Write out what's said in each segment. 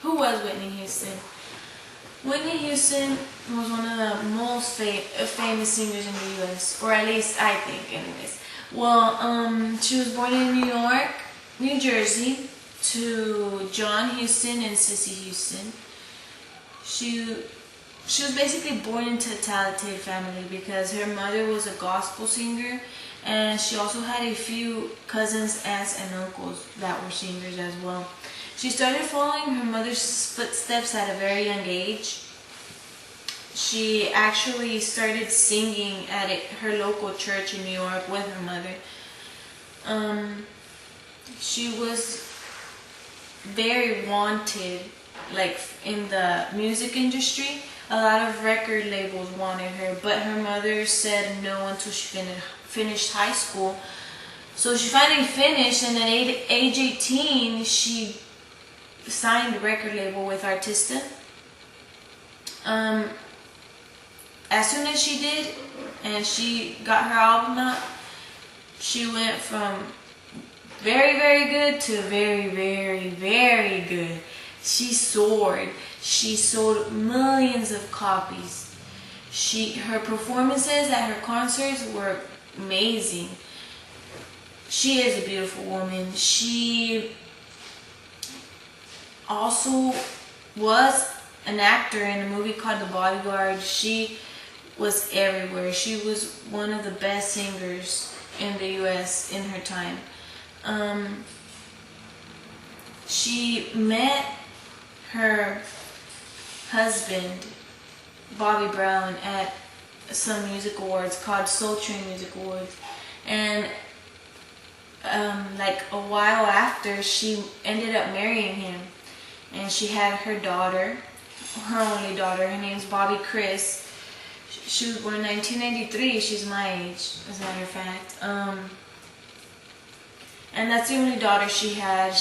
Who was Whitney Houston? Whitney Houston was one of the most famous singers in the U.S., or at least I think, anyways. Well, she was born in New York, New Jersey, to John Houston and Cissy Houston. She was basically born into a talented family because her mother was a gospel singer, and she also had a few cousins, aunts, and uncles that were singers as well. She started following her mother's footsteps at a very young age. She actually started singing at her local church in New York with her mother. She was very wanted, like in the music industry. A lot of record labels wanted her, but her mother said no until she finished high school. So she finally finished, and at age 18, she signed a record label with Artista. As soon as she did, and she got her album out, she went from very, very good to very, very, very good. She soared. She sold millions of copies. Her performances at her concerts were amazing. She is a beautiful woman. She also was an actor in a movie called The Bodyguard. She was everywhere. She was one of the best singers in the U.S. in her time. She met her husband, Bobby Brown, at some music awards called Soul Train Music Awards. And like a while after, she ended up marrying him. And she had her daughter, her only daughter. Her name's Bobby Chris. She was born in 1993. She's my age, as a matter of fact. And that's the only daughter she had.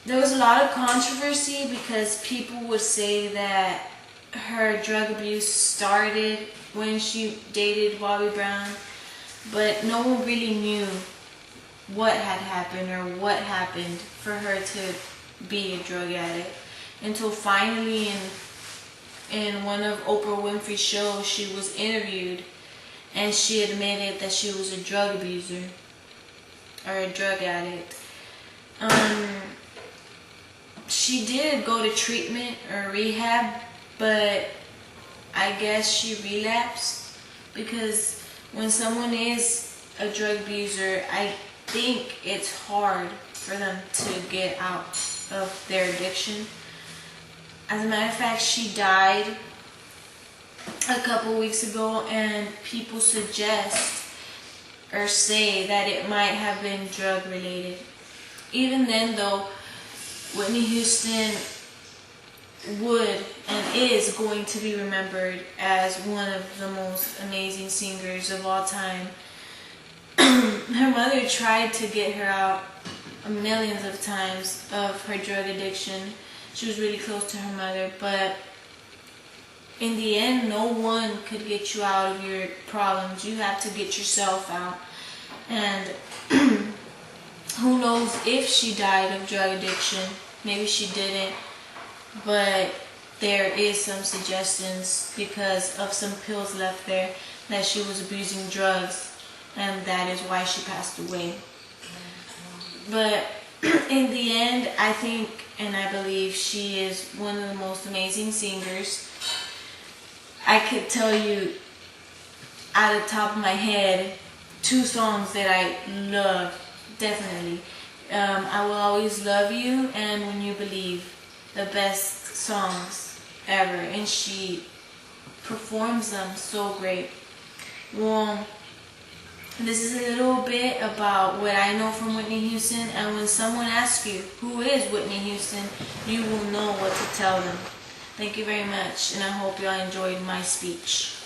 There was a lot of controversy because people would say that her drug abuse started when she dated Bobby Brown, but no one really knew what had happened or what happened for her to be a drug addict until finally in one of Oprah Winfrey's shows she was interviewed, and she admitted that she was a drug abuser or a drug addict. She did go to treatment or rehab, but I guess she relapsed because when someone is a drug abuser, I think it's hard for them to get out of their addiction. As a matter of fact, she died a couple weeks ago, and people suggest or say that it might have been drug related. Even then though, Whitney Houston would and is going to be remembered as one of the most amazing singers of all time. Her mother tried to get her out millions of times of her drug addiction. She was really close to her mother, but in the end, no one could get you out of your problems. You have to get yourself out. And who knows if she died of drug addiction. Maybe she didn't, but there is some suggestions because of some pills left there that she was abusing drugs, and that is why she passed away. But in the end, I think and I believe she is one of the most amazing singers. I could tell you out of the top of my head 2 songs that I love, definitely. I Will Always Love You and When You Believe, the best songs ever, and she performs them so great. Well, this is a little bit about what I know from Whitney Houston, and when someone asks you, who is Whitney Houston, you will know what to tell them. Thank you very much, and I hope y'all enjoyed my speech.